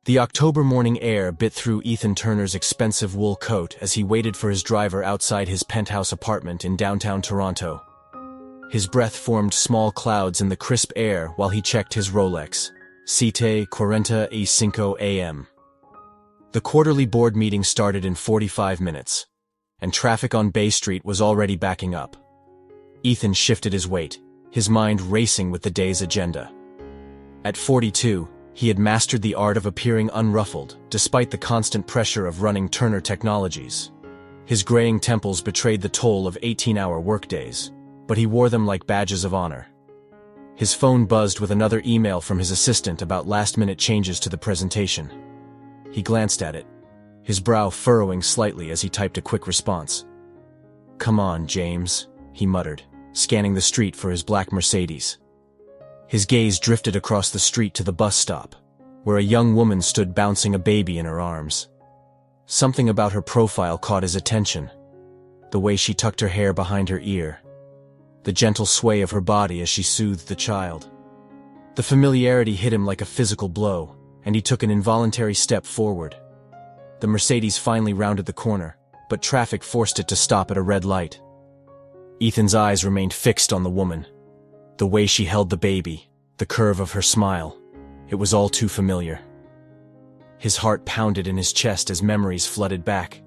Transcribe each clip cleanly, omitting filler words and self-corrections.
The October morning air bit through Ethan Turner's expensive wool coat as he waited for his driver outside his penthouse apartment in downtown Toronto. His breath formed small clouds in the crisp air while he checked his Rolex. 7:45 a.m. The quarterly board meeting started in 45 minutes, and traffic on Bay Street was already backing up. Ethan shifted his weight, his mind racing with the day's agenda. At 42, he had mastered the art of appearing unruffled, despite the constant pressure of running Turner Technologies. His graying temples betrayed the toll of 18-hour workdays, but he wore them like badges of honor. His phone buzzed with another email from his assistant about last-minute changes to the presentation. He glanced at it, his brow furrowing slightly as he typed a quick response. "Come on, James," he muttered, scanning the street for his black Mercedes. His gaze drifted across the street to the bus stop, where a young woman stood bouncing a baby in her arms. Something about her profile caught his attention. The way she tucked her hair behind her ear, the gentle sway of her body as she soothed the child. The familiarity hit him like a physical blow, and he took an involuntary step forward. The Mercedes finally rounded the corner, but traffic forced it to stop at a red light. Ethan's eyes remained fixed on the woman. The way she held the baby, the curve of her smile, it was all too familiar. His heart pounded in his chest as memories flooded back.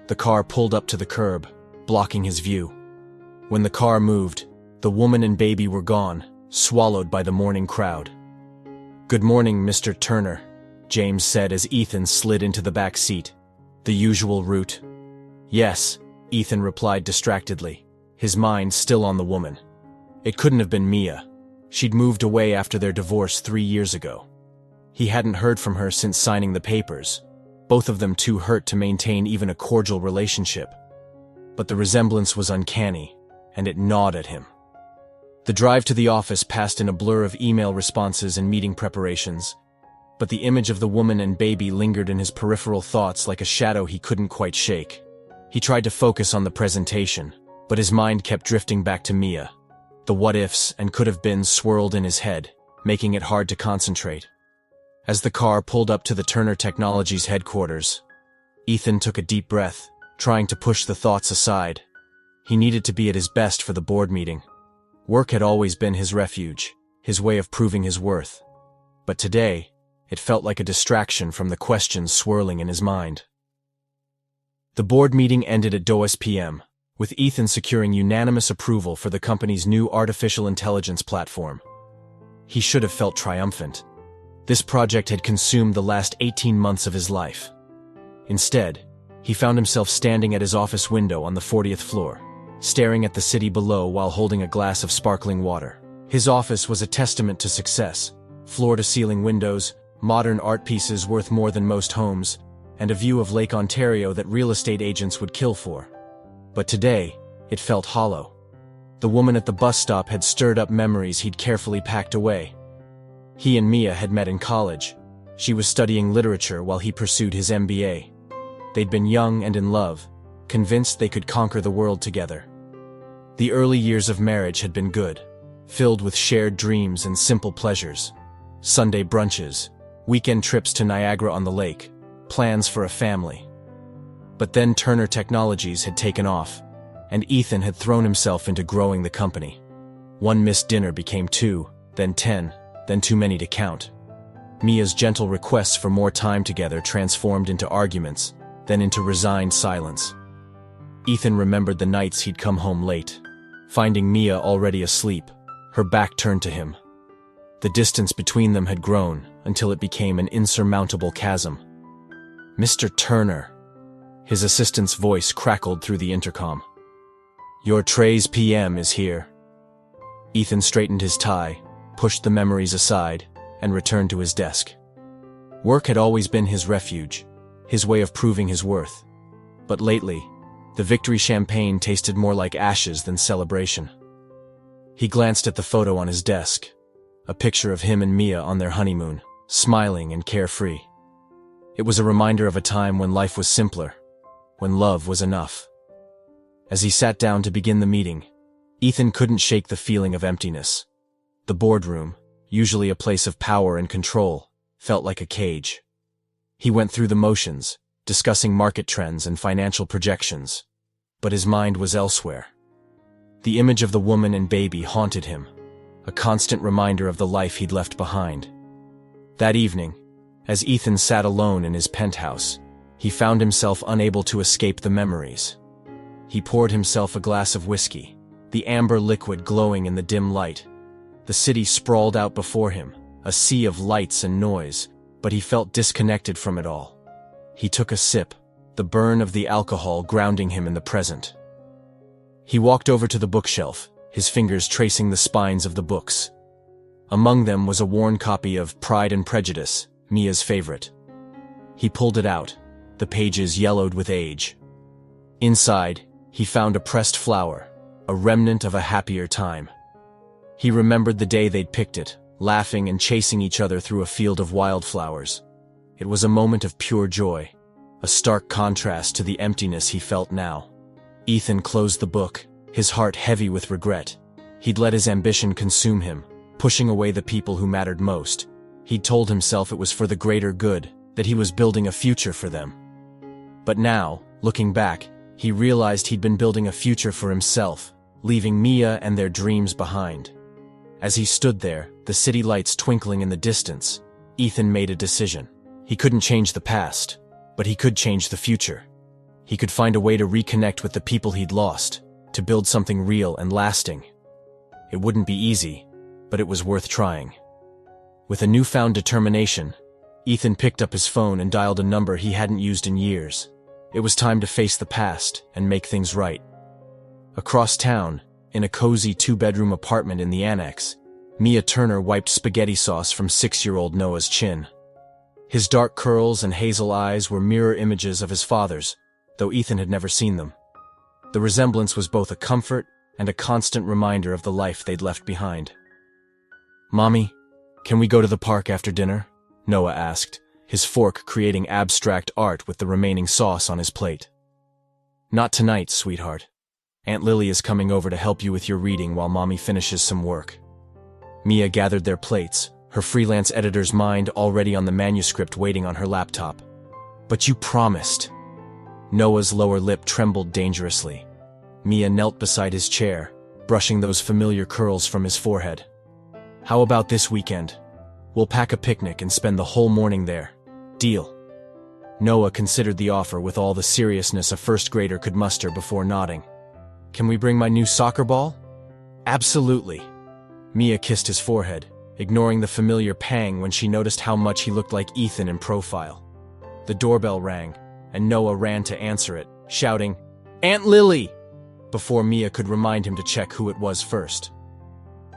The car pulled up to the curb, blocking his view. When the car moved, the woman and baby were gone, swallowed by the morning crowd. "Good morning, Mr. Turner," James said as Ethan slid into the back seat. "The usual route?" "Yes," Ethan replied distractedly, his mind still on the woman. It couldn't have been Mia. She'd moved away after their divorce 3 years ago. He hadn't heard from her since signing the papers, both of them too hurt to maintain even a cordial relationship. But the resemblance was uncanny, and it gnawed at him. The drive to the office passed in a blur of email responses and meeting preparations, but the image of the woman and baby lingered in his peripheral thoughts like a shadow he couldn't quite shake. He tried to focus on the presentation, but his mind kept drifting back to Mia. The what-ifs and could-have-beens swirled in his head, making it hard to concentrate. As the car pulled up to the Turner Technologies headquarters, Ethan took a deep breath, trying to push the thoughts aside. He needed to be at his best for the board meeting. Work had always been his refuge, his way of proving his worth. But today, it felt like a distraction from the questions swirling in his mind. The board meeting ended at 2 p.m., with Ethan securing unanimous approval for the company's new artificial intelligence platform. He should have felt triumphant. This project had consumed the last 18 months of his life. Instead, he found himself standing at his office window on the 40th floor, staring at the city below while holding a glass of sparkling water. His office was a testament to success: floor-to-ceiling windows, modern art pieces worth more than most homes, and a view of Lake Ontario that real estate agents would kill for. But today, it felt hollow. The woman at the bus stop had stirred up memories he'd carefully packed away. He and Mia had met in college. She was studying literature while he pursued his MBA. They'd been young and in love, convinced they could conquer the world together. The early years of marriage had been good, filled with shared dreams and simple pleasures. Sunday brunches, weekend trips to Niagara-on-the-Lake, plans for a family. But then Turner Technologies had taken off, and Ethan had thrown himself into growing the company. One missed dinner became 2, then 10, then too many to count. Mia's gentle requests for more time together transformed into arguments, then into resigned silence. Ethan remembered the nights he'd come home late, finding Mia already asleep, her back turned to him. The distance between them had grown until it became an insurmountable chasm. "Mr. Turner," his assistant's voice crackled through the intercom. "Your Trey's PM is here." Ethan straightened his tie, pushed the memories aside, and returned to his desk. Work had always been his refuge, his way of proving his worth. But lately, the victory champagne tasted more like ashes than celebration. He glanced at the photo on his desk, a picture of him and Mia on their honeymoon, smiling and carefree. It was a reminder of a time when life was simpler, when love was enough. As he sat down to begin the meeting, Ethan couldn't shake the feeling of emptiness. The boardroom, usually a place of power and control, felt like a cage. He went through the motions, discussing market trends and financial projections. But his mind was elsewhere. The image of the woman and baby haunted him, a constant reminder of the life he'd left behind. That evening, as Ethan sat alone in his penthouse, he found himself unable to escape the memories. He poured himself a glass of whiskey, the amber liquid glowing in the dim light. The city sprawled out before him, a sea of lights and noise, but he felt disconnected from it all. He took a sip, the burn of the alcohol grounding him in the present. He walked over to the bookshelf, his fingers tracing the spines of the books. Among them was a worn copy of Pride and Prejudice, Mia's favorite. He pulled it out, the pages yellowed with age. Inside, he found a pressed flower, a remnant of a happier time. He remembered the day they'd picked it, laughing and chasing each other through a field of wildflowers. It was a moment of pure joy, a stark contrast to the emptiness he felt now. Ethan closed the book, his heart heavy with regret. He'd let his ambition consume him, pushing away the people who mattered most. He'd told himself it was for the greater good, that he was building a future for them. But now, looking back, he realized he'd been building a future for himself, leaving Mia and their dreams behind. As he stood there, the city lights twinkling in the distance, Ethan made a decision. He couldn't change the past, but he could change the future. He could find a way to reconnect with the people he'd lost, to build something real and lasting. It wouldn't be easy, but it was worth trying. With a newfound determination, Ethan picked up his phone and dialed a number he hadn't used in years. It was time to face the past and make things right. Across town, in a cozy 2-bedroom apartment in the annex, Mia Turner wiped spaghetti sauce from 6-year-old Noah's chin. His dark curls and hazel eyes were mirror images of his father's, though Ethan had never seen them. The resemblance was both a comfort and a constant reminder of the life they'd left behind. "Mommy, can we go to the park after dinner?" Noah asked, his fork creating abstract art with the remaining sauce on his plate. "Not tonight, sweetheart. Aunt Lily is coming over to help you with your reading while Mommy finishes some work." Mia gathered their plates, her freelance editor's mind already on the manuscript waiting on her laptop. "But you promised." Noah's lower lip trembled dangerously. Mia knelt beside his chair, brushing those familiar curls from his forehead. "How about this weekend? We'll pack a picnic and spend the whole morning there. Deal?" Noah considered the offer with all the seriousness a first grader could muster before nodding. "Can we bring my new soccer ball?" "Absolutely." Mia kissed his forehead, ignoring the familiar pang when she noticed how much he looked like Ethan in profile. The doorbell rang, and Noah ran to answer it, shouting, "Aunt Lily!" before Mia could remind him to check who it was first.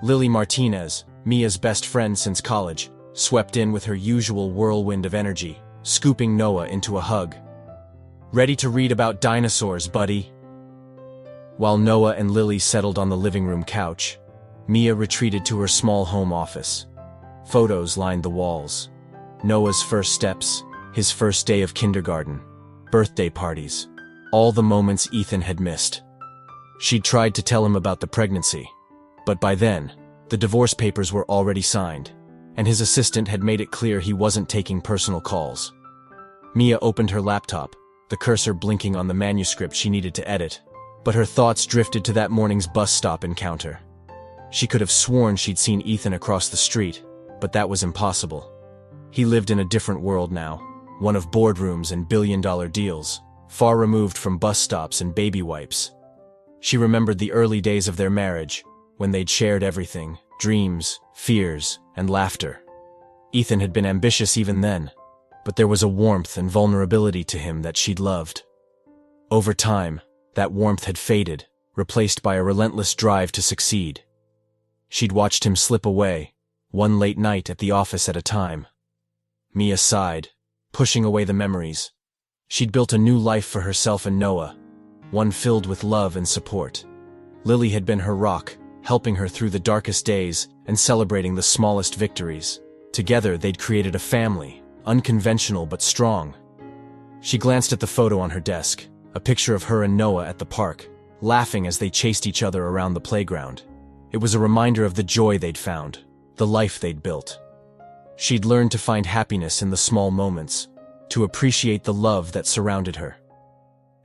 Lily Martinez, Mia's best friend since college, swept in with her usual whirlwind of energy, scooping Noah into a hug. "Ready to read about dinosaurs, buddy?" While Noah and Lily settled on the living room couch, Mia retreated to her small home office. Photos lined the walls. Noah's first steps, his first day of kindergarten, birthday parties, all the moments Ethan had missed. She'd tried to tell him about the pregnancy, but by then, the divorce papers were already signed, and his assistant had made it clear he wasn't taking personal calls. Mia opened her laptop, the cursor blinking on the manuscript she needed to edit, but her thoughts drifted to that morning's bus stop encounter. She could have sworn she'd seen Ethan across the street, but that was impossible. He lived in a different world now, one of boardrooms and billion-dollar deals, far removed from bus stops and baby wipes. She remembered the early days of their marriage, when they'd shared everything, dreams, fears, and laughter. Ethan had been ambitious even then, but there was a warmth and vulnerability to him that she'd loved. Over time, that warmth had faded, replaced by a relentless drive to succeed. She'd watched him slip away, one late night at the office at a time. Mia sighed, pushing away the memories. She'd built a new life for herself and Noah, one filled with love and support. Lily had been her rock, helping her through the darkest days and celebrating the smallest victories. Together, they'd created a family, unconventional but strong. She glanced at the photo on her desk, a picture of her and Noah at the park, laughing as they chased each other around the playground. It was a reminder of the joy they'd found, the life they'd built. She'd learned to find happiness in the small moments, to appreciate the love that surrounded her.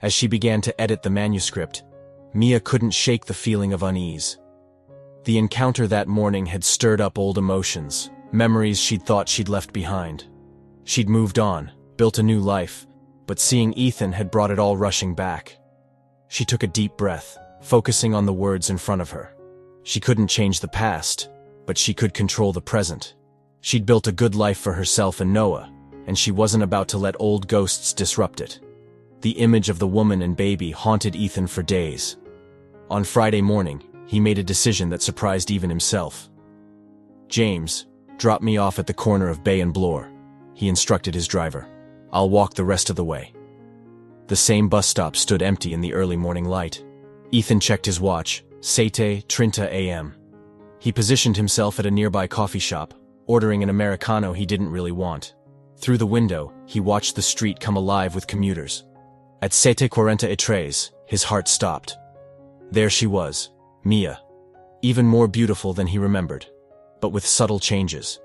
As she began to edit the manuscript, Mia couldn't shake the feeling of unease. The encounter that morning had stirred up old emotions, memories she'd thought she'd left behind. She'd moved on, built a new life, but seeing Ethan had brought it all rushing back. She took a deep breath, focusing on the words in front of her. She couldn't change the past, but she could control the present. She'd built a good life for herself and Noah, and she wasn't about to let old ghosts disrupt it. The image of the woman and baby haunted Ethan for days. On Friday morning, he made a decision that surprised even himself. "James, drop me off at the corner of Bay and Bloor," he instructed his driver. "I'll walk the rest of the way." The same bus stop stood empty in the early morning light. Ethan checked his watch, 7:30 a.m. He positioned himself at a nearby coffee shop, ordering an Americano he didn't really want. Through the window, he watched the street come alive with commuters. At 7:43, his heart stopped. There she was, Mia. Even more beautiful than he remembered, but with subtle changes.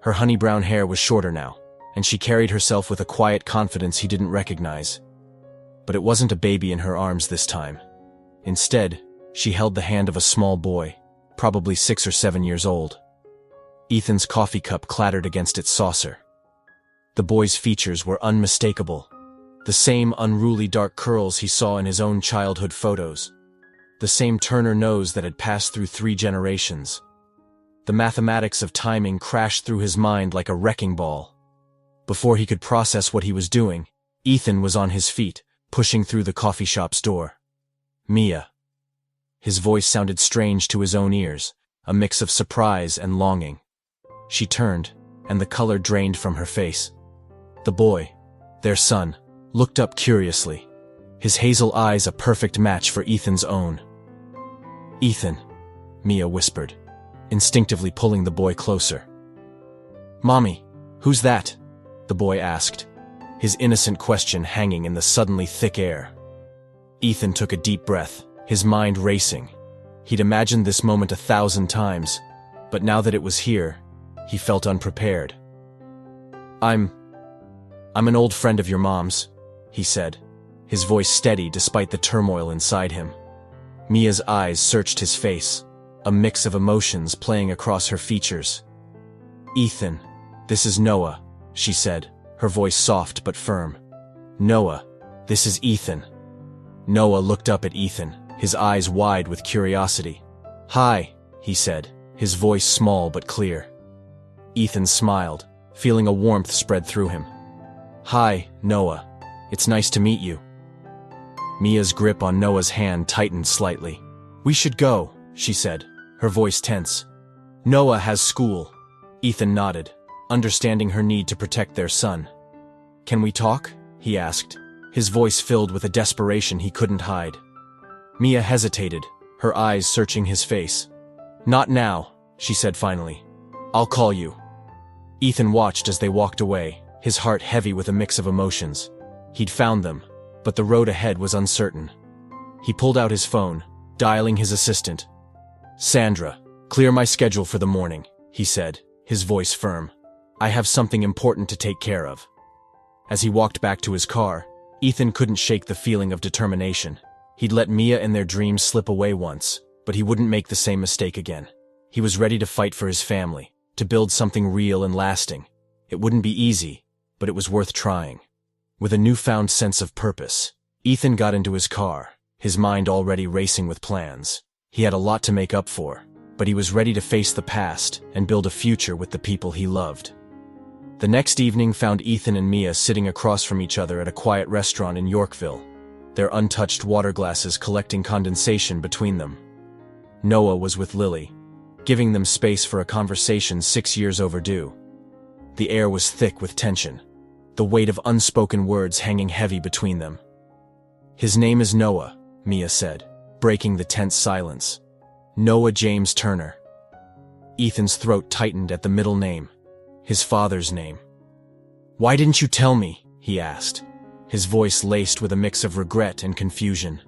Her honey-brown hair was shorter now, and she carried herself with a quiet confidence he didn't recognize. But it wasn't a baby in her arms this time. Instead, she held the hand of a small boy, probably 6 or 7 years old. Ethan's coffee cup clattered against its saucer. The boy's features were unmistakable. The same unruly dark curls he saw in his own childhood photos. The same Turner nose that had passed through 3 generations. The mathematics of timing crashed through his mind like a wrecking ball. Before he could process what he was doing, Ethan was on his feet, pushing through the coffee shop's door. "Mia." His voice sounded strange to his own ears, a mix of surprise and longing. She turned, and the color drained from her face. The boy, their son, looked up curiously, his hazel eyes a perfect match for Ethan's own. "Ethan," Mia whispered, instinctively pulling the boy closer. "Mommy, who's that?" the boy asked, his innocent question hanging in the suddenly thick air. Ethan took a deep breath, his mind racing. He'd imagined this moment 1,000 times, but now that it was here, he felt unprepared. I'm an old friend of your mom's," he said, his voice steady despite the turmoil inside him. Mia's eyes searched his face, a mix of emotions playing across her features. "Ethan, this is Noah," she said, her voice soft but firm. "Noah, this is Ethan." Noah looked up at Ethan, his eyes wide with curiosity. "Hi," he said, his voice small but clear. Ethan smiled, feeling a warmth spread through him. "Hi, Noah. It's nice to meet you." Mia's grip on Noah's hand tightened slightly. "We should go," she said, her voice tense. "Noah has school." Ethan nodded, understanding her need to protect their son. "Can we talk?" he asked, his voice filled with a desperation he couldn't hide. Mia hesitated, her eyes searching his face. "Not now," she said finally. "I'll call you." Ethan watched as they walked away, his heart heavy with a mix of emotions. He'd found them, but the road ahead was uncertain. He pulled out his phone, dialing his assistant. "Sandra, clear my schedule for the morning," he said, his voice firm. "I have something important to take care of." As he walked back to his car, Ethan couldn't shake the feeling of determination. He'd let Mia and their dreams slip away once, but he wouldn't make the same mistake again. He was ready to fight for his family, to build something real and lasting. It wouldn't be easy, but it was worth trying. With a newfound sense of purpose, Ethan got into his car, his mind already racing with plans. He had a lot to make up for, but he was ready to face the past and build a future with the people he loved. The next evening found Ethan and Mia sitting across from each other at a quiet restaurant in Yorkville, their untouched water glasses collecting condensation between them. Noah was with Lily, giving them space for a conversation 6 years overdue. The air was thick with tension, the weight of unspoken words hanging heavy between them. "His name is Noah," Mia said, breaking the tense silence. "Noah James Turner." Ethan's throat tightened at the middle name, his father's name. "Why didn't you tell me?" he asked, his voice laced with a mix of regret and confusion.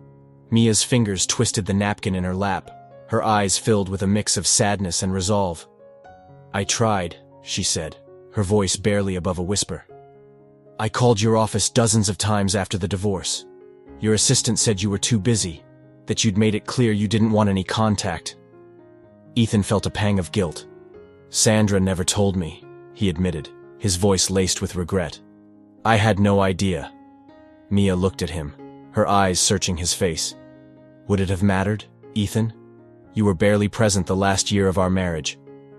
Mia's fingers twisted the napkin in her lap, her eyes filled with a mix of sadness and resolve. "I tried," she said, her voice barely above a whisper. I called your office dozens of times after the divorce. Your assistant said you were too busy, that you'd made it clear you didn't want any contact. Ethan felt a pang of guilt. Sandra never told me, he admitted, his voice laced with regret. I had no idea. Mia looked at him, her eyes searching his face. Would it have mattered, Ethan? You were barely present the last year of our marriage.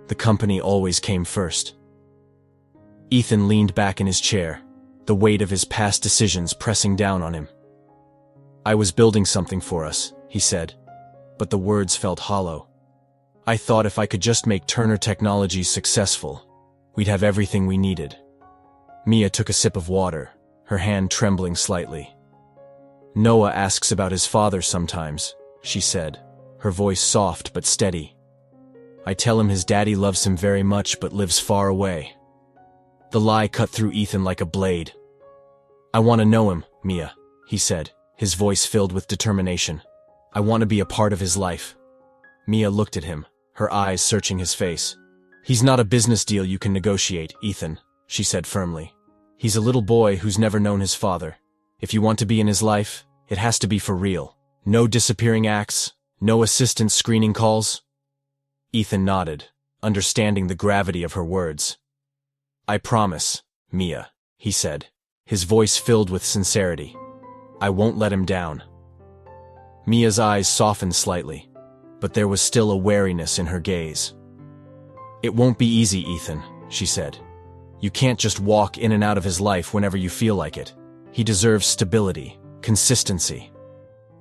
The company always came first. Ethan leaned back in his chair, the weight of his past decisions pressing down on him. I was building something for us, he said, but the words felt hollow. I thought if I could just make Turner Technologies successful, we'd have everything we needed. Mia took a sip of water, her hand trembling slightly. Noah asks about his father sometimes, she said, her voice soft but steady. I tell him his daddy loves him very much but lives far away. The lie cut through Ethan like a blade. I want to know him, Mia, he said, his voice filled with determination. I want to be a part of his life. Mia looked at him, her eyes searching his face. He's not a business deal you can negotiate, Ethan, she said firmly. He's a little boy who's never known his father. If you want to be in his life, it has to be for real. No disappearing acts, no assistant screening calls. Ethan nodded, understanding the gravity of her words. I promise, Mia, he said, his voice filled with sincerity. I won't let him down. Mia's eyes softened slightly, but there was still a wariness in her gaze. It won't be easy, Ethan, she said. You can't just walk in and out of his life whenever you feel like it. He deserves stability, consistency.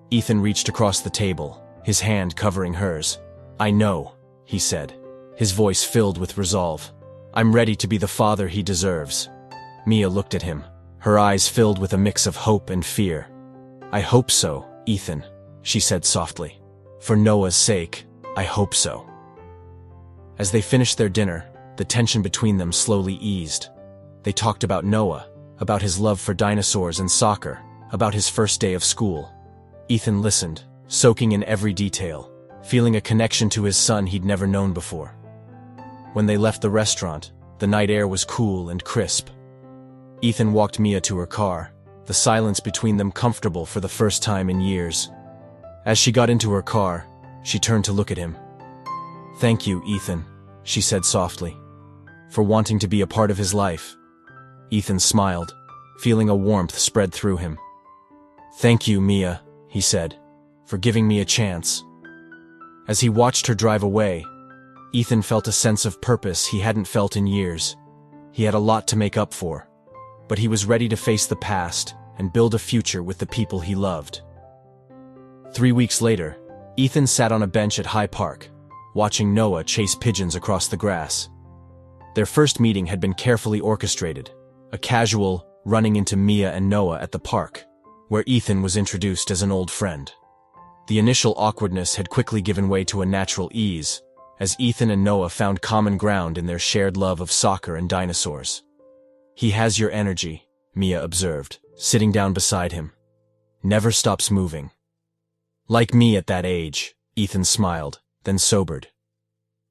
Ethan reached across the table, his hand covering hers. I know, he said, his voice filled with resolve. I'm ready to be the father he deserves. Mia looked at him, her eyes filled with a mix of hope and fear. I hope so, Ethan, she said softly. For Noah's sake, I hope so. As they finished their dinner, the tension between them slowly eased. They talked about Noah, about his love for dinosaurs and soccer, about his first day of school. Ethan listened, soaking in every detail, feeling a connection to his son he'd never known before. When they left the restaurant, the night air was cool and crisp. Ethan walked Mia to her car, the silence between them comfortable for the first time in years. As she got into her car, she turned to look at him. Thank you, Ethan, she said softly, for wanting to be a part of his life. Ethan smiled, feeling a warmth spread through him. Thank you, Mia, he said, for giving me a chance. As he watched her drive away, Ethan felt a sense of purpose he hadn't felt in years. He had a lot to make up for, but he was ready to face the past and build a future with the people he loved. 3 weeks later, Ethan sat on a bench at High Park, watching Noah chase pigeons across the grass. Their first meeting had been carefully orchestrated, a casual running into Mia and Noah at the park, where Ethan was introduced as an old friend. The initial awkwardness had quickly given way to a natural ease, as Ethan and Noah found common ground in their shared love of soccer and dinosaurs. He has your energy, Mia observed, sitting down beside him. Never stops moving. Like me at that age, Ethan smiled, then sobered.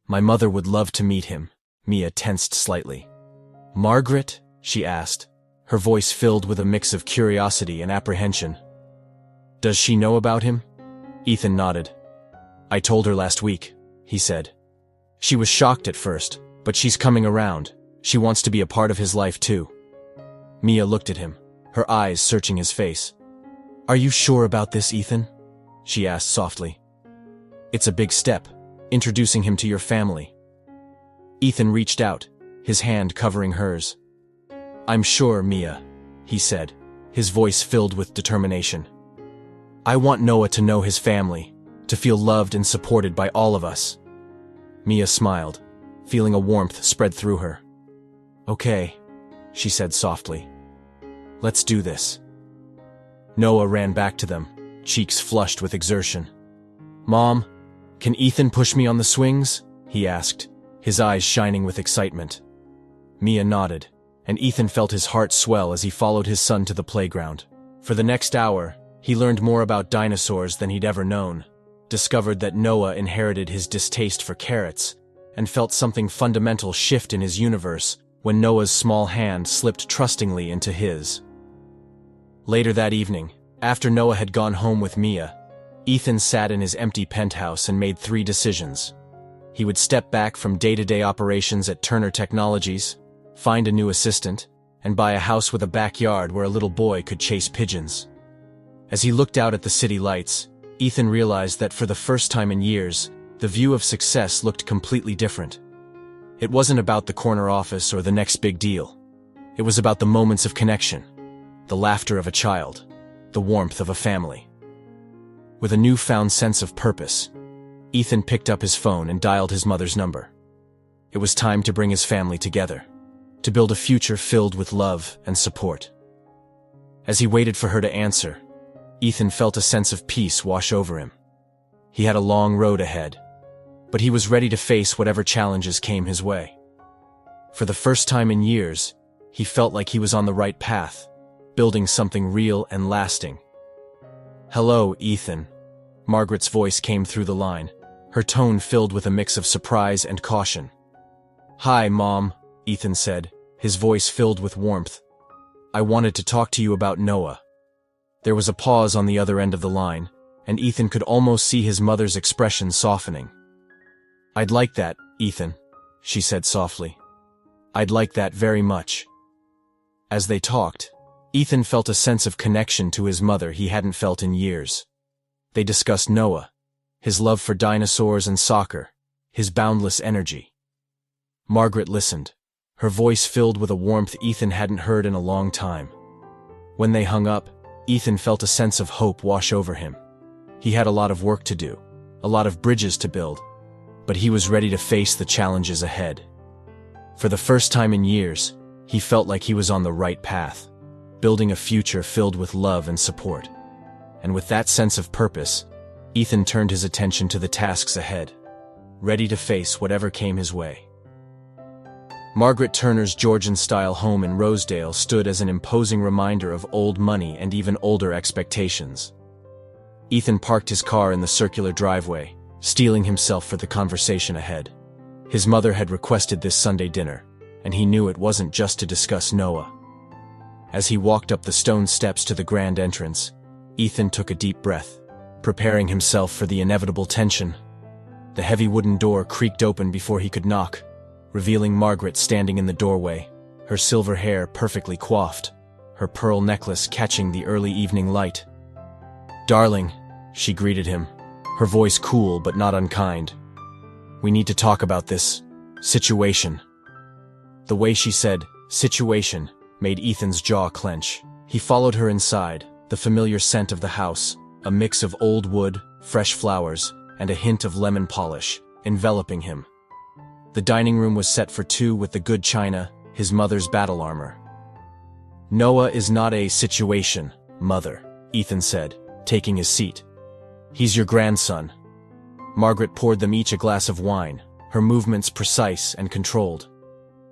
My mother would love to meet him. Mia tensed slightly. Margaret? She asked, her voice filled with a mix of curiosity and apprehension. Does she know about him? Ethan nodded. I told her last week, he said. She was shocked at first, but she's coming around. She wants to be a part of his life too. Mia looked at him, her eyes searching his face. Are you sure about this, Ethan? She asked softly. It's a big step, introducing him to your family. Ethan reached out, his hand covering hers. I'm sure, Mia, he said, his voice filled with determination. I want Noah to know his family, to feel loved and supported by all of us. Mia smiled, feeling a warmth spread through her. Okay, she said softly. Let's do this. Noah ran back to them, cheeks flushed with exertion. Mom, can Ethan push me on the swings? He asked, his eyes shining with excitement. Mia nodded, and Ethan felt his heart swell as he followed his son to the playground. For the next hour, he learned more about dinosaurs than he'd ever known, discovered that Noah inherited his distaste for carrots, and felt something fundamental shift in his universe when Noah's small hand slipped trustingly into his. Later that evening, after Noah had gone home with Mia, Ethan sat in his empty penthouse and made 3 decisions. He would step back from day-to-day operations at Turner Technologies, find a new assistant, and buy a house with a backyard where a little boy could chase pigeons. As he looked out at the city lights, Ethan realized that for the first time in years, the view of success looked completely different. It wasn't about the corner office or the next big deal. It was about the moments of connection, the laughter of a child, the warmth of a family. With a newfound sense of purpose, Ethan picked up his phone and dialed his mother's number. It was time to bring his family together, to build a future filled with love and support. As he waited for her to answer, Ethan felt a sense of peace wash over him. He had a long road ahead, but he was ready to face whatever challenges came his way. For the first time in years, he felt like he was on the right path, building something real and lasting. "Hello, Ethan." Margaret's voice came through the line, her tone filled with a mix of surprise and caution. "Hi, Mom," Ethan said, his voice filled with warmth. "I wanted to talk to you about Noah." There was a pause on the other end of the line, and Ethan could almost see his mother's expression softening. "I'd like that, Ethan," she said softly. "I'd like that very much." As they talked, Ethan felt a sense of connection to his mother he hadn't felt in years. They discussed Noah, his love for dinosaurs and soccer, his boundless energy. Margaret listened, her voice filled with a warmth Ethan hadn't heard in a long time. When they hung up, Ethan felt a sense of hope wash over him. He had a lot of work to do, a lot of bridges to build, but he was ready to face the challenges ahead. For the first time in years, he felt like he was on the right path, building a future filled with love and support. And with that sense of purpose, Ethan turned his attention to the tasks ahead, ready to face whatever came his way. Margaret Turner's Georgian-style home in Rosedale stood as an imposing reminder of old money and even older expectations. Ethan parked his car in the circular driveway, steeling himself for the conversation ahead. His mother had requested this Sunday dinner, and he knew it wasn't just to discuss Noah. As he walked up the stone steps to the grand entrance, Ethan took a deep breath, preparing himself for the inevitable tension. The heavy wooden door creaked open before he could knock, revealing Margaret standing in the doorway, her silver hair perfectly coiffed, her pearl necklace catching the early evening light. "Darling," she greeted him, her voice cool but not unkind. "We need to talk about this situation." The way she said "situation" made Ethan's jaw clench. He followed her inside, the familiar scent of the house, a mix of old wood, fresh flowers, and a hint of lemon polish, enveloping him. The dining room was set for 2 with the good china, his mother's battle armor. "Noah is not a situation, Mother," Ethan said, taking his seat. "He's your grandson." Margaret poured them each a glass of wine, her movements precise and controlled.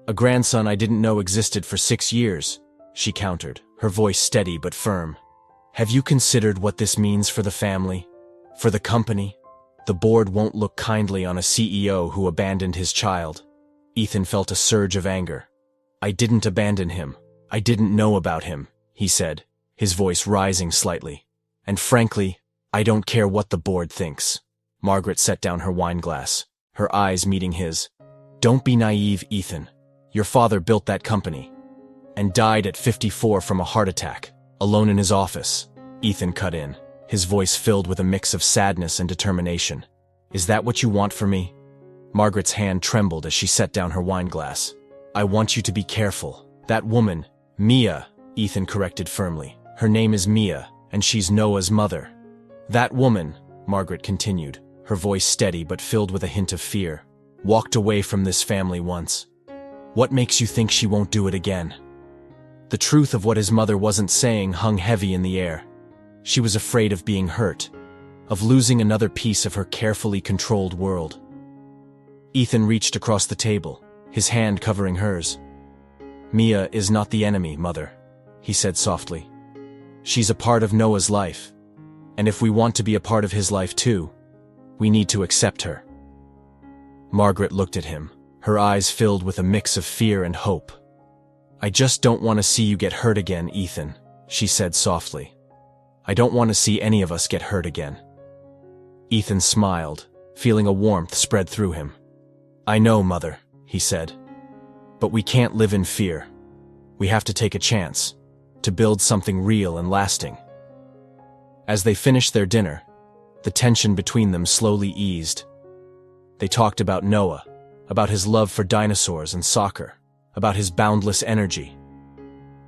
"A grandson I didn't know existed for 6 years, she countered, her voice steady but firm. "Have you considered what this means for the family? For the company? The board won't look kindly on a CEO who abandoned his child." Ethan felt a surge of anger. "I didn't abandon him. I didn't know about him," he said, his voice rising slightly. "And frankly, I don't care what the board thinks." Margaret set down her wine glass, her eyes meeting his. "Don't be naive, Ethan. Your father built that company and died at 54 from a heart attack, alone in his office." Ethan cut in, his voice filled with a mix of sadness and determination. "Is that what you want for me?" Margaret's hand trembled as she set down her wine glass. "I want you to be careful. That woman, Mia," Ethan corrected firmly. "Her name is Mia, and she's Noah's mother." "That woman," Margaret continued, her voice steady but filled with a hint of fear, "walked away from this family once. What makes you think she won't do it again?" The truth of what his mother wasn't saying hung heavy in the air. She was afraid of being hurt, of losing another piece of her carefully controlled world. Ethan reached across the table, his hand covering hers. "Mia is not the enemy, Mother," he said softly. "She's a part of Noah's life, and if we want to be a part of his life too, we need to accept her." Margaret looked at him, her eyes filled with a mix of fear and hope. "I just don't want to see you get hurt again, Ethan," she said softly. "I don't want to see any of us get hurt again." Ethan smiled, feeling a warmth spread through him. "I know, Mother," he said. "But we can't live in fear. We have to take a chance, to build something real and lasting." As they finished their dinner, the tension between them slowly eased. They talked about Noah, about his love for dinosaurs and soccer, about his boundless energy.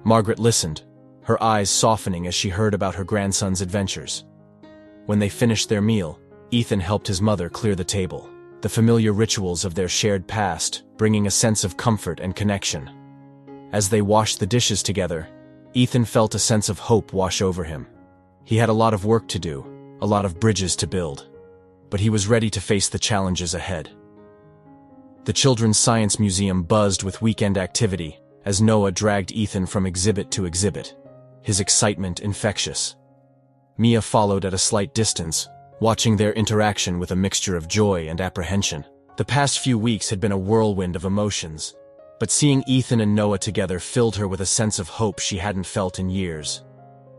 Margaret listened, her eyes softening as she heard about her grandson's adventures. When they finished their meal, Ethan helped his mother clear the table, the familiar rituals of their shared past bringing a sense of comfort and connection. As they washed the dishes together, Ethan felt a sense of hope wash over him. He had a lot of work to do, a lot of bridges to build, but he was ready to face the challenges ahead. The Children's Science Museum buzzed with weekend activity as Noah dragged Ethan from exhibit to exhibit, his excitement infectious. Mia followed at a slight distance, watching their interaction with a mixture of joy and apprehension. The past few weeks had been a whirlwind of emotions, but seeing Ethan and Noah together filled her with a sense of hope she hadn't felt in years.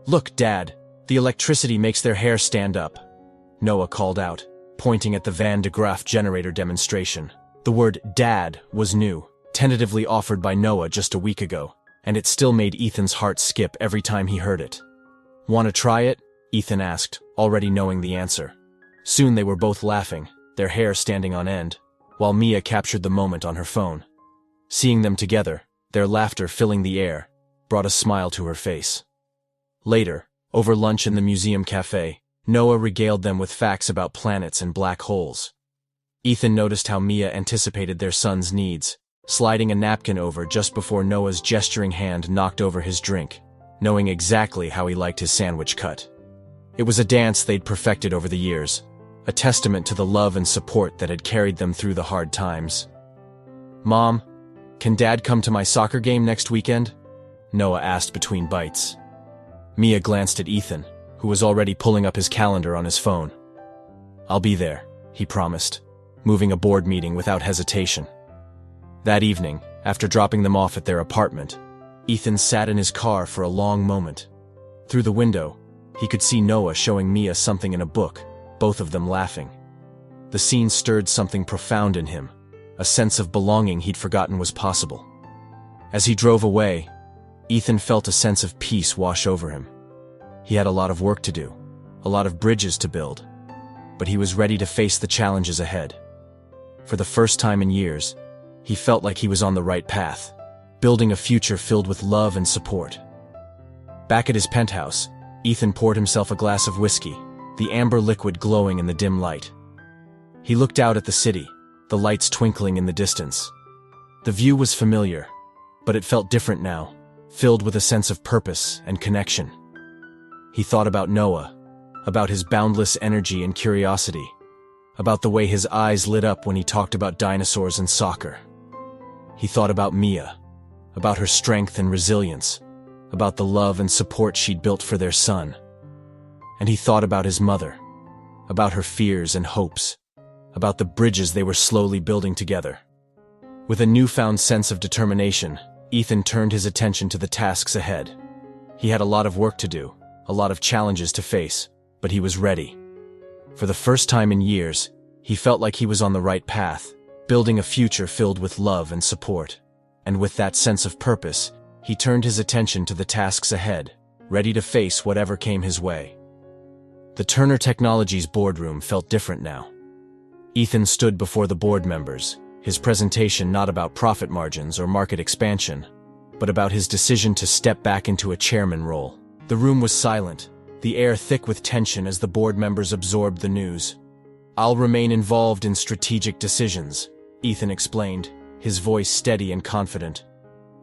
"Look, Dad, the electricity makes their hair stand up," Noah called out, pointing at the Van de Graaff generator demonstration. The word "dad" was new, tentatively offered by Noah just a week ago, and it still made Ethan's heart skip every time he heard it. "Want to try it?" Ethan asked, already knowing the answer. Soon they were both laughing, their hair standing on end, while Mia captured the moment on her phone. Seeing them together, their laughter filling the air, brought a smile to her face. Later, over lunch in the museum cafe, Noah regaled them with facts about planets and black holes. Ethan noticed how Mia anticipated their son's needs, sliding a napkin over just before Noah's gesturing hand knocked over his drink, knowing exactly how he liked his sandwich cut. It was a dance they'd perfected over the years, a testament to the love and support that had carried them through the hard times. "Mom, can Dad come to my soccer game next weekend?" Noah asked between bites. Mia glanced at Ethan, who was already pulling up his calendar on his phone. "I'll be there," he promised, moving a board meeting without hesitation. That evening, after dropping them off at their apartment, Ethan sat in his car for a long moment. Through the window, he could see Noah showing Mia something in a book, both of them laughing. The scene stirred something profound in him, a sense of belonging he'd forgotten was possible. As he drove away, Ethan felt a sense of peace wash over him. He had a lot of work to do, a lot of bridges to build, but he was ready to face the challenges ahead. For the first time in years, he felt like he was on the right path, building a future filled with love and support. Back at his penthouse, Ethan poured himself a glass of whiskey, the amber liquid glowing in the dim light. He looked out at the city, the lights twinkling in the distance. The view was familiar, but it felt different now, filled with a sense of purpose and connection. He thought about Noah, about his boundless energy and curiosity, about the way his eyes lit up when he talked about dinosaurs and soccer. He thought about Mia, about her strength and resilience, about the love and support she'd built for their son. And he thought about his mother, about her fears and hopes, about the bridges they were slowly building together. With a newfound sense of determination, Ethan turned his attention to the tasks ahead. He had a lot of work to do, a lot of challenges to face, but he was ready. For the first time in years, he felt like he was on the right path, building a future filled with love and support. And with that sense of purpose, he turned his attention to the tasks ahead, ready to face whatever came his way. The Turner Technologies boardroom felt different now. Ethan stood before the board members, his presentation not about profit margins or market expansion, but about his decision to step back into a chairman role. The room was silent, the air thick with tension as the board members absorbed the news. "I'll remain involved in strategic decisions," Ethan explained, his voice steady and confident.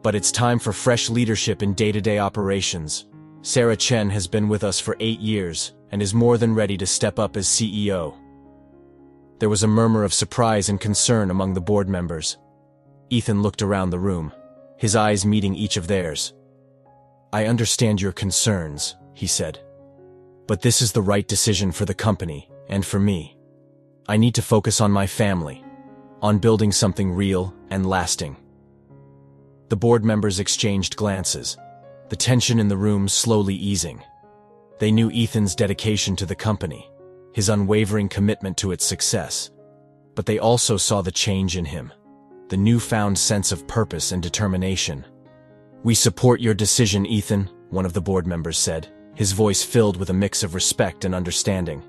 "But it's time for fresh leadership in day-to-day operations. Sarah Chen has been with us for 8 years and is more than ready to step up as CEO." There was a murmur of surprise and concern among the board members. Ethan looked around the room, his eyes meeting each of theirs. "I understand your concerns," he said. "But this is the right decision for the company and for me. I need to focus on my family, on building something real and lasting." The board members exchanged glances, the tension in the room slowly easing. They knew Ethan's dedication to the company, his unwavering commitment to its success. But they also saw the change in him, the newfound sense of purpose and determination. "We support your decision, Ethan," one of the board members said, his voice filled with a mix of respect and understanding.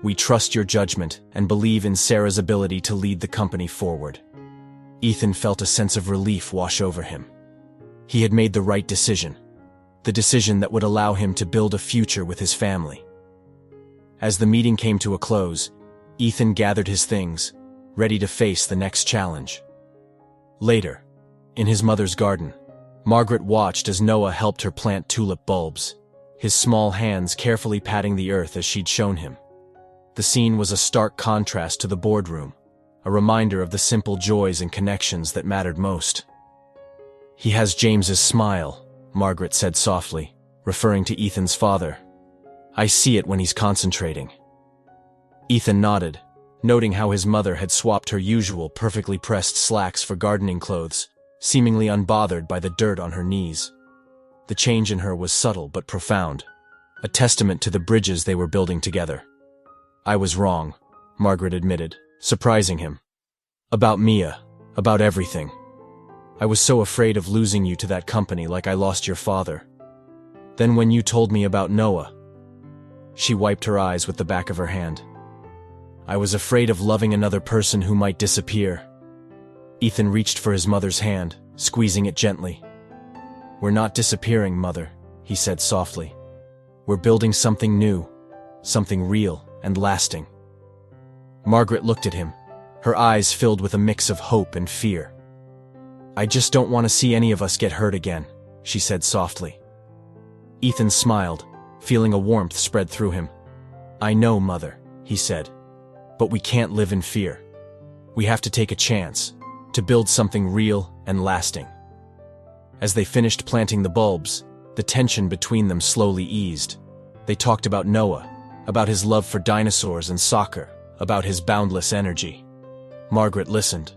"We trust your judgment and believe in Sarah's ability to lead the company forward." Ethan felt a sense of relief wash over him. He had made the right decision, the decision that would allow him to build a future with his family. As the meeting came to a close, Ethan gathered his things, ready to face the next challenge. Later, in his mother's garden, Margaret watched as Noah helped her plant tulip bulbs, his small hands carefully patting the earth as she'd shown him. The scene was a stark contrast to the boardroom, a reminder of the simple joys and connections that mattered most. "He has James's smile," Margaret said softly, referring to Ethan's father. "I see it when he's concentrating." Ethan nodded, noting how his mother had swapped her usual perfectly pressed slacks for gardening clothes, seemingly unbothered by the dirt on her knees. The change in her was subtle but profound, a testament to the bridges they were building together. "I was wrong," Margaret admitted, surprising him. "About Mia, about everything. I was so afraid of losing you to that company like I lost your father. Then when you told me about Noah..." She wiped her eyes with the back of her hand. "I was afraid of loving another person who might disappear." Ethan reached for his mother's hand, squeezing it gently. "We're not disappearing, Mother," he said softly. "We're building something new, something real and lasting." Margaret looked at him, her eyes filled with a mix of hope and fear. "I just don't want to see any of us get hurt again," she said softly. Ethan smiled, feeling a warmth spread through him. "I know, Mother," he said. "But we can't live in fear. We have to take a chance, to build something real and lasting." As they finished planting the bulbs, the tension between them slowly eased. They talked about Noah, about his love for dinosaurs and soccer, about his boundless energy. Margaret listened,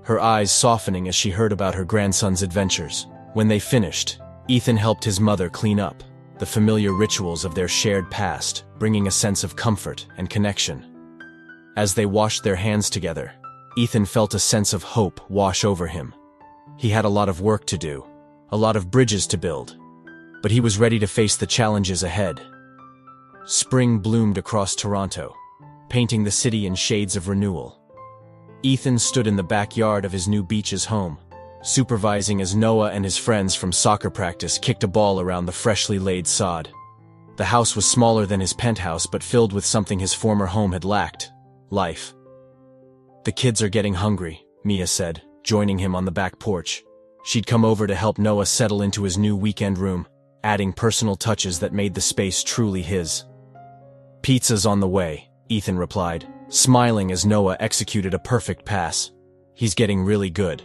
her eyes softening as she heard about her grandson's adventures. When they finished, Ethan helped his mother clean up, the familiar rituals of their shared past, bringing a sense of comfort and connection. As they washed their hands together, Ethan felt a sense of hope wash over him. He had a lot of work to do, a lot of bridges to build, but he was ready to face the challenges ahead. Spring bloomed across Toronto, painting the city in shades of renewal. Ethan stood in the backyard of his new beach's home, supervising as Noah and his friends from soccer practice kicked a ball around the freshly laid sod. The house was smaller than his penthouse but filled with something his former home had lacked: life. "The kids are getting hungry," Mia said, joining him on the back porch. She'd come over to help Noah settle into his new weekend room, adding personal touches that made the space truly his. "Pizza's on the way," Ethan replied, smiling as Noah executed a perfect pass. "He's getting really good."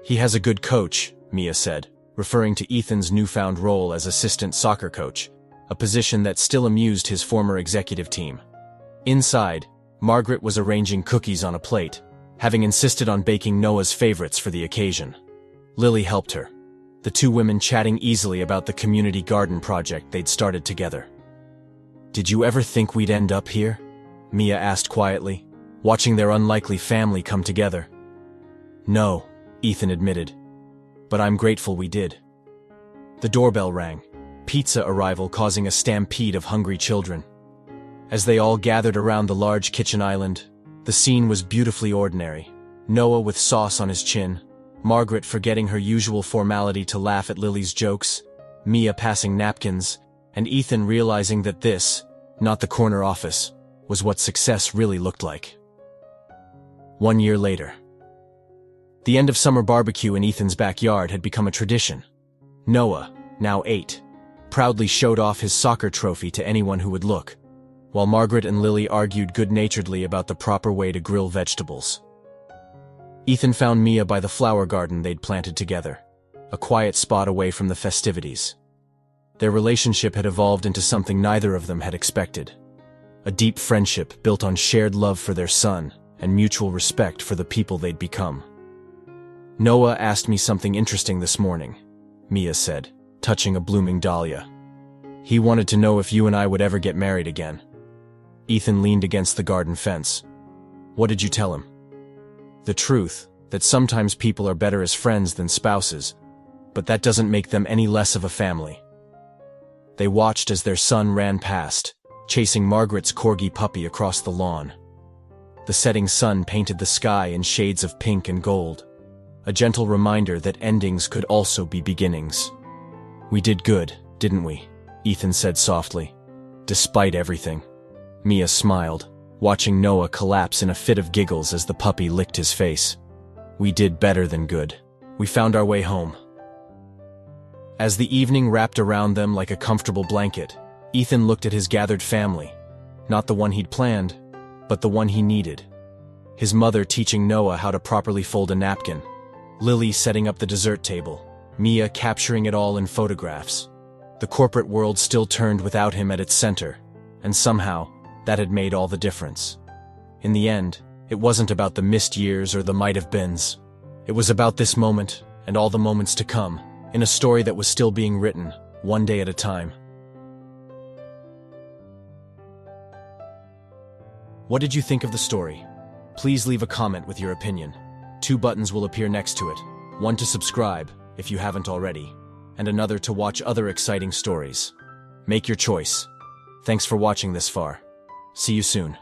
"He has a good coach," Mia said, referring to Ethan's newfound role as assistant soccer coach, a position that still amused his former executive team. Inside, Margaret was arranging cookies on a plate, having insisted on baking Noah's favorites for the occasion. Lily helped her, the two women chatting easily about the community garden project they'd started together. "Did you ever think we'd end up here?" Mia asked quietly, watching their unlikely family come together. "No," Ethan admitted, "but I'm grateful we did." The doorbell rang, pizza arrival causing a stampede of hungry children. As they all gathered around the large kitchen island, the scene was beautifully ordinary. Noah with sauce on his chin, Margaret forgetting her usual formality to laugh at Lily's jokes, Mia passing napkins, and Ethan realizing that this, not the corner office, was what success really looked like. 1 year later. The end of summer barbecue in Ethan's backyard had become a tradition. Noah, now 8, proudly showed off his soccer trophy to anyone who would look, while Margaret and Lily argued good-naturedly about the proper way to grill vegetables. Ethan found Mia by the flower garden they'd planted together, a quiet spot away from the festivities. Their relationship had evolved into something neither of them had expected: a deep friendship built on shared love for their son and mutual respect for the people they'd become. Noah asked me something interesting this morning, Mia said, touching a blooming dahlia. He wanted to know if you and I would ever get married again. Ethan leaned against the garden fence. What did you tell him? The truth, that sometimes people are better as friends than spouses, but that doesn't make them any less of a family. They watched as their son ran past, chasing Margaret's corgi puppy across the lawn. The setting sun painted the sky in shades of pink and gold, a gentle reminder that endings could also be beginnings. We did good, didn't we? Ethan said softly. Despite everything. Mia smiled, watching Noah collapse in a fit of giggles as the puppy licked his face. We did better than good. We found our way home. As the evening wrapped around them like a comfortable blanket, Ethan looked at his gathered family, not the one he'd planned, but the one he needed. His mother teaching Noah how to properly fold a napkin, Lily setting up the dessert table, Mia capturing it all in photographs. The corporate world still turned without him at its center, and somehow, that had made all the difference. In the end, it wasn't about the missed years or the might-have-beens. It was about this moment, and all the moments to come, in a story that was still being written, one day at a time. What did you think of the story? Please leave a comment with your opinion. 2 buttons will appear next to it. One to subscribe, if you haven't already, and another to watch other exciting stories. Make your choice. Thanks for watching this far. See you soon.